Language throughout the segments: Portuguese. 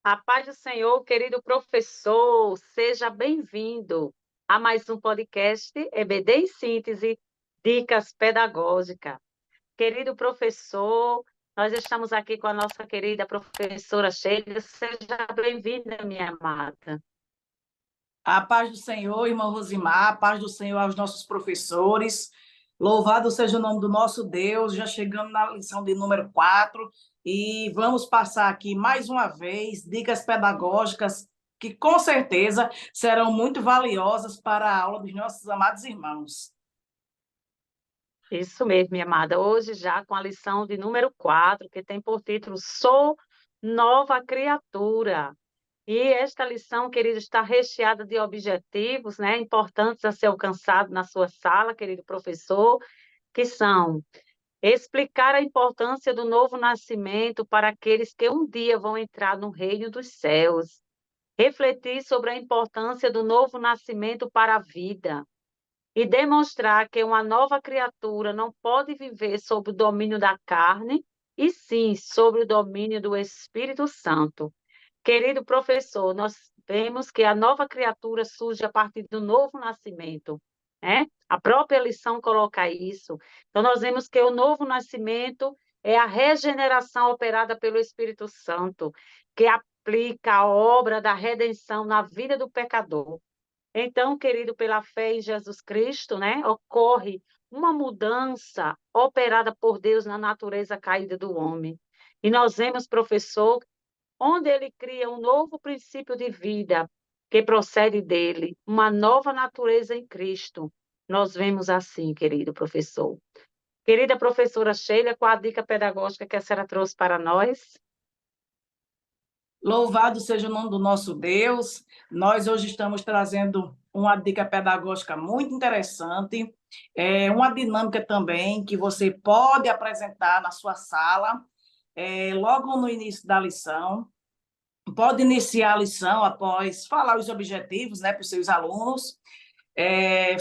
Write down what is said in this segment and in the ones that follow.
A paz do Senhor, querido professor, seja bem-vindo a mais um podcast EBD em Síntese, Dicas Pedagógicas. Querido professor, nós estamos aqui com a nossa querida professora Sheila. Seja bem-vinda, minha amada. A paz do Senhor, irmão Rosimar, a paz do Senhor aos nossos professores. Louvado seja o nome do nosso Deus. Já chegamos na lição de número 4 e vamos passar aqui mais uma vez dicas pedagógicas que com certeza serão muito valiosas para a aula dos nossos amados irmãos. Isso mesmo, minha amada. Hoje já com a lição de número 4, que tem por título Sou Nova Criatura. E esta lição, querido, está recheada de objetivos, né, importantes a ser alcançados na sua sala, querido professor, que são explicar a importância do novo nascimento para aqueles que um dia vão entrar no reino dos céus, refletir sobre a importância do novo nascimento para a vida e demonstrar que uma nova criatura não pode viver sob o domínio da carne, e sim sobre o domínio do Espírito Santo. Querido professor, nós vemos que a nova criatura surge a partir do novo nascimento, né? A própria lição coloca isso. Então, nós vemos que o novo nascimento é a regeneração operada pelo Espírito Santo, que aplica a obra da redenção na vida do pecador. Então, querido, pela fé em Jesus Cristo, né, ocorre uma mudança operada por Deus na natureza caída do homem. E nós vemos, professor, onde ele cria um novo princípio de vida que procede dele, uma nova natureza em Cristo. Nós vemos assim, querido professor. Querida professora Sheila, qual a dica pedagógica que a senhora trouxe para nós? Louvado seja o nome do nosso Deus. Nós hoje estamos trazendo uma dica pedagógica muito interessante, uma dinâmica também que você pode apresentar na sua sala, logo no início da lição. Pode iniciar a lição após falar os objetivos, né, para os seus alunos,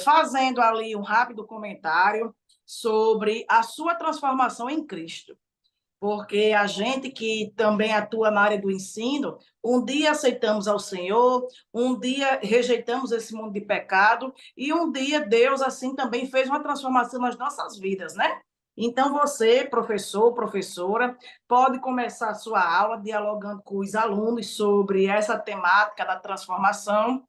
fazendo ali um rápido comentário sobre a sua transformação em Cristo, porque a gente que também atua na área do ensino, um dia aceitamos ao Senhor, um dia rejeitamos esse mundo de pecado, e um dia Deus, assim, também fez uma transformação nas nossas vidas, né? Então, você, professor, professora, pode começar a sua aula dialogando com os alunos sobre essa temática da transformação,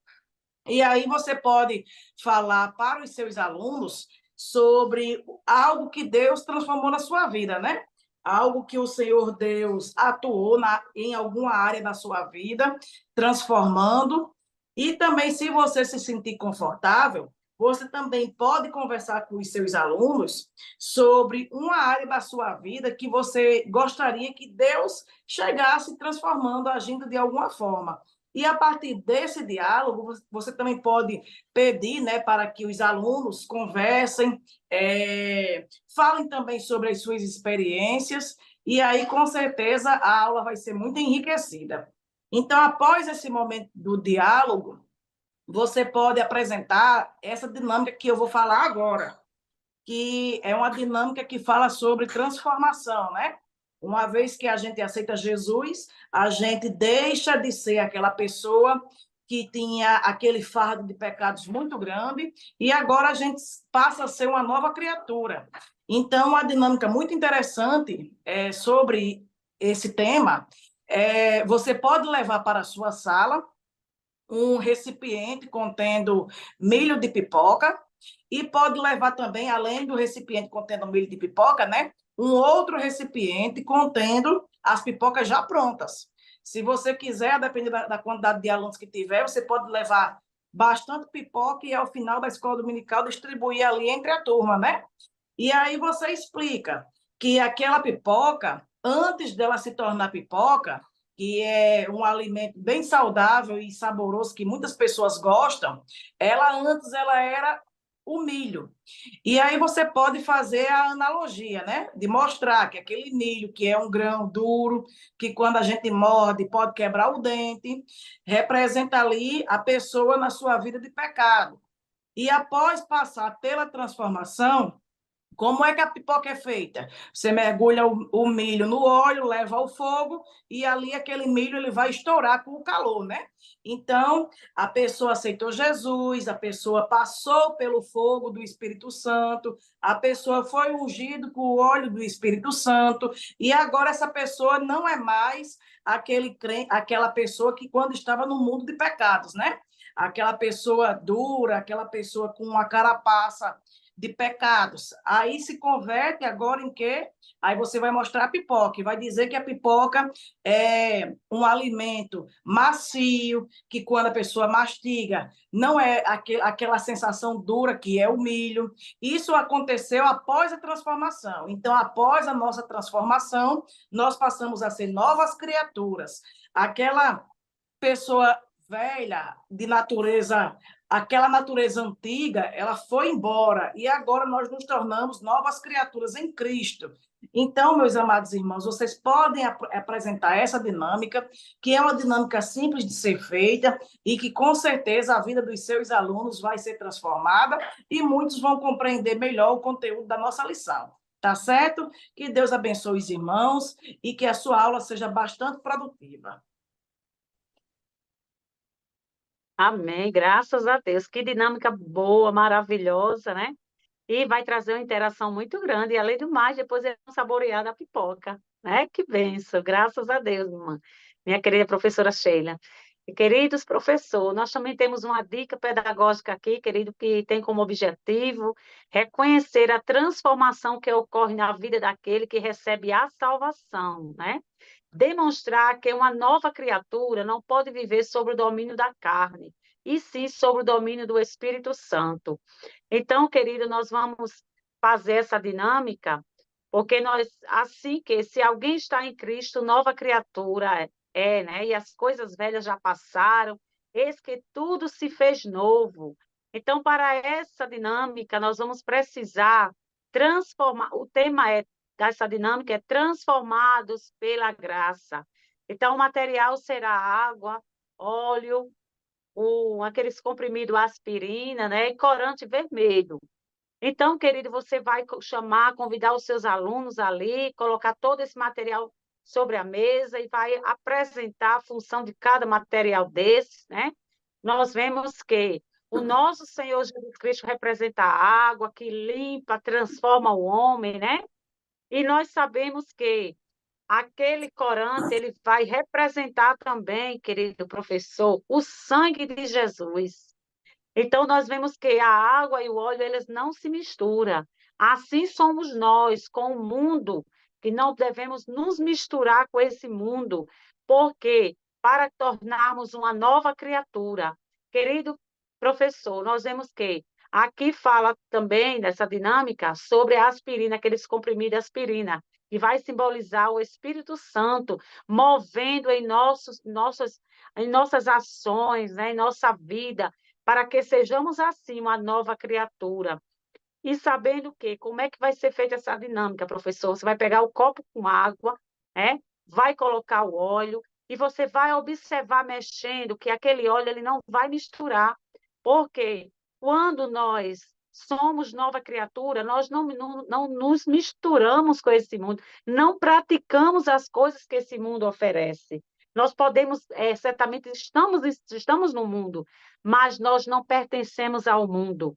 e aí você pode falar para os seus alunos sobre algo que Deus transformou na sua vida, né? Algo que o Senhor Deus atuou em alguma área da sua vida, transformando. E também, se você se sentir confortável, você também pode conversar com os seus alunos sobre uma área da sua vida que você gostaria que Deus chegasse transformando, agindo de alguma forma. E a partir desse diálogo, você também pode pedir, né, para que os alunos conversem, falem também sobre as suas experiências, e aí, com certeza, a aula vai ser muito enriquecida. Então, após esse momento do diálogo, você pode apresentar essa dinâmica que eu vou falar agora, que é uma dinâmica que fala sobre transformação, né? Uma vez que a gente aceita Jesus, a gente deixa de ser aquela pessoa que tinha aquele fardo de pecados muito grande e agora a gente passa a ser uma nova criatura. Então, uma dinâmica muito interessante sobre esse tema você pode levar para a sua sala um recipiente contendo milho de pipoca e pode levar também, além do recipiente contendo milho de pipoca, né, um outro recipiente contendo as pipocas já prontas. Se você quiser, dependendo da quantidade de alunos que tiver, você pode levar bastante pipoca e ao final da escola dominical distribuir ali entre a turma, né? E aí você explica que aquela pipoca, antes dela se tornar pipoca, que é um alimento bem saudável e saboroso que muitas pessoas gostam, ela era o milho. E aí você pode fazer a analogia, né? De mostrar que aquele milho, que é um grão duro, que quando a gente morde pode quebrar o dente, representa ali a pessoa na sua vida de pecado. E após passar pela transformação, Como é que a pipoca é feita? Você mergulha o milho no óleo, leva ao fogo e ali aquele milho ele vai estourar com o calor, né? Então, a pessoa aceitou Jesus, a pessoa passou pelo fogo do Espírito Santo, a pessoa foi ungido com o óleo do Espírito Santo e agora essa pessoa não é mais aquela pessoa que quando estava no mundo de pecados, né? Aquela pessoa dura, aquela pessoa com uma carapaça de pecados. Aí se converte agora em quê? Aí você vai mostrar a pipoca, e vai dizer que a pipoca é um alimento macio, que quando a pessoa mastiga, não é aquela sensação dura que é o milho. Isso aconteceu após a transformação. Então, após a nossa transformação, nós passamos a ser novas criaturas. Aquela pessoa velha, de natureza, aquela natureza antiga, ela foi embora e agora nós nos tornamos novas criaturas em Cristo. Então, meus amados irmãos, vocês podem apresentar essa dinâmica, que é uma dinâmica simples de ser feita e que com certeza a vida dos seus alunos vai ser transformada e muitos vão compreender melhor o conteúdo da nossa lição. Tá certo? Que Deus abençoe os irmãos e que a sua aula seja bastante produtiva. Amém, graças a Deus. Que dinâmica boa, maravilhosa, né? E vai trazer uma interação muito grande. E, além do mais, depois eles vão saborear da pipoca, né? Que benção, graças a Deus, irmã. Minha querida professora Sheila. E, queridos professores, nós também temos uma dica pedagógica aqui, querido, que tem como objetivo reconhecer a transformação que ocorre na vida daquele que recebe a salvação, né? Demonstrar que uma nova criatura não pode viver sob o domínio da carne, e sim sob o domínio do Espírito Santo. Então, querido, nós vamos fazer essa dinâmica, porque nós, assim que, se alguém está em Cristo, nova criatura né? E as coisas velhas já passaram, eis que tudo se fez novo. Então, para essa dinâmica, nós vamos precisar transformar, o tema dessa dinâmica é transformados pela graça. Então, o material será água, óleo, aqueles comprimidos aspirina, né? E corante vermelho. Então, querido, você vai chamar, convidar os seus alunos ali, colocar todo esse material sobre a mesa e vai apresentar a função de cada material desses, né? Nós vemos que o nosso Senhor Jesus Cristo representa a água que limpa, transforma o homem, né? E nós sabemos que aquele corante, ele vai representar também, querido professor, o sangue de Jesus. Então, nós vemos que a água e o óleo, eles não se misturam. Assim somos nós com o mundo, que não devemos nos misturar com esse mundo, porque para tornarmos uma nova criatura. Querido professor, nós vemos que aqui fala também nessa dinâmica sobre a aspirina, aqueles comprimidos de aspirina, que vai simbolizar o Espírito Santo movendo em nossas ações, né, em nossa vida, para que sejamos assim uma nova criatura. E sabendo que, como é que vai ser feita essa dinâmica, professor? Você vai pegar o copo com água, né? Vai colocar o óleo e você vai observar mexendo que aquele óleo ele não vai misturar, porque quando nós somos nova criatura, nós não nos misturamos com esse mundo, não praticamos as coisas que esse mundo oferece. Nós podemos, certamente, estamos no mundo, mas nós não pertencemos ao mundo.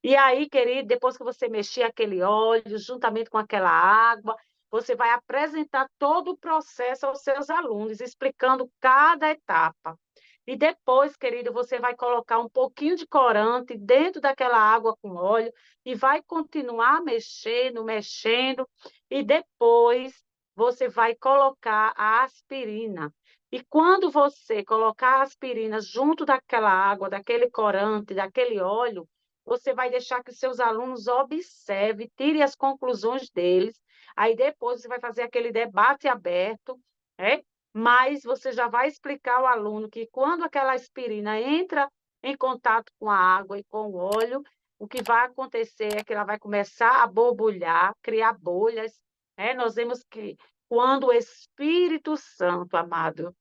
E aí, querido, depois que você mexer aquele óleo, juntamente com aquela água, você vai apresentar todo o processo aos seus alunos, explicando cada etapa. E depois, querido, você vai colocar um pouquinho de corante dentro daquela água com óleo e vai continuar mexendo, mexendo, e depois você vai colocar a aspirina. E quando você colocar a aspirina junto daquela água, daquele corante, daquele óleo, você vai deixar que os seus alunos observem, tirem as conclusões deles, aí depois você vai fazer aquele debate aberto, né? Mas você já vai explicar ao aluno que quando aquela aspirina entra em contato com a água e com o óleo, o que vai acontecer é que ela vai começar a borbulhar, criar bolhas, né? Nós vemos que quando o Espírito Santo, amado,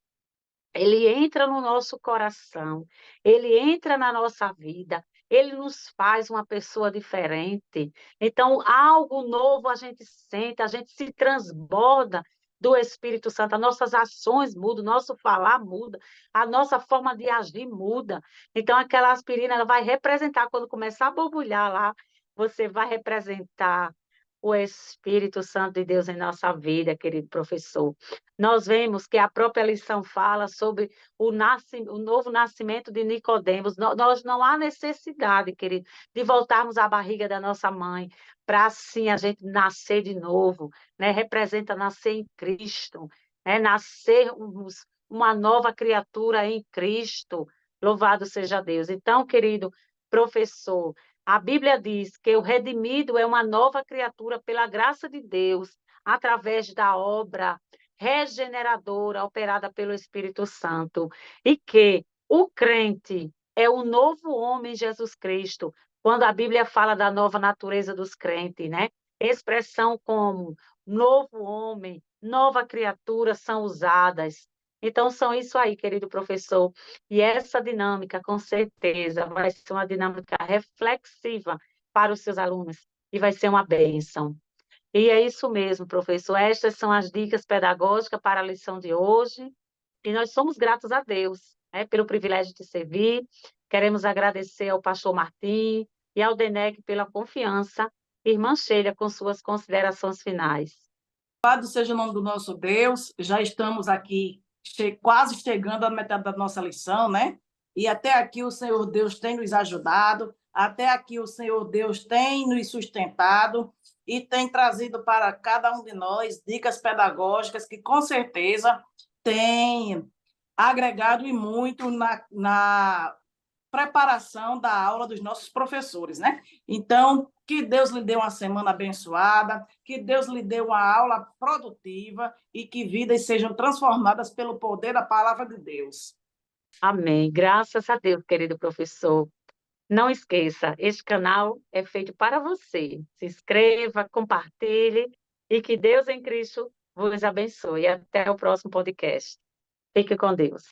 ele entra no nosso coração, ele entra na nossa vida, ele nos faz uma pessoa diferente. Então, algo novo a gente sente, a gente se transborda do Espírito Santo, as nossas ações mudam, o nosso falar muda, a nossa forma de agir muda. Então, aquela aspirina ela vai representar, quando começar a borbulhar lá, você vai representar o Espírito Santo de Deus em nossa vida, querido professor. Nós vemos que a própria lição fala sobre o novo nascimento de Nicodemos. Nós não há necessidade, querido, de voltarmos à barriga da nossa mãe para assim a gente nascer de novo, né? Representa nascer em Cristo, né? Nascermos uma nova criatura em Cristo. Louvado seja Deus. Então, querido professor, a Bíblia diz que o redimido é uma nova criatura pela graça de Deus, através da obra regeneradora operada pelo Espírito Santo, e que o crente é o novo homem em Jesus Cristo. Quando a Bíblia fala da nova natureza dos crentes, né? Expressão como novo homem, nova criatura são usadas. Então, são isso aí, querido professor. E essa dinâmica, com certeza, vai ser uma dinâmica reflexiva para os seus alunos e vai ser uma bênção. E é isso mesmo, professor. Estas são as dicas pedagógicas para a lição de hoje. E nós somos gratos a Deus, né, pelo privilégio de servir. Queremos agradecer ao pastor Martim e ao Deneg pela confiança. Irmã Sheila, com suas considerações finais. Louvado seja o nome do nosso Deus. Já estamos aqui quase chegando à metade da nossa lição, né? E até aqui o Senhor Deus tem nos ajudado, até aqui o Senhor Deus tem nos sustentado e tem trazido para cada um de nós dicas pedagógicas que com certeza têm agregado e muito na preparação da aula dos nossos professores, né? Então, que Deus lhe dê uma semana abençoada, que Deus lhe dê uma aula produtiva e que vidas sejam transformadas pelo poder da palavra de Deus. Amém. Graças a Deus, querido professor. Não esqueça, este canal é feito para você. Se inscreva, compartilhe e que Deus em Cristo vos abençoe. Até o próximo podcast. Fique com Deus.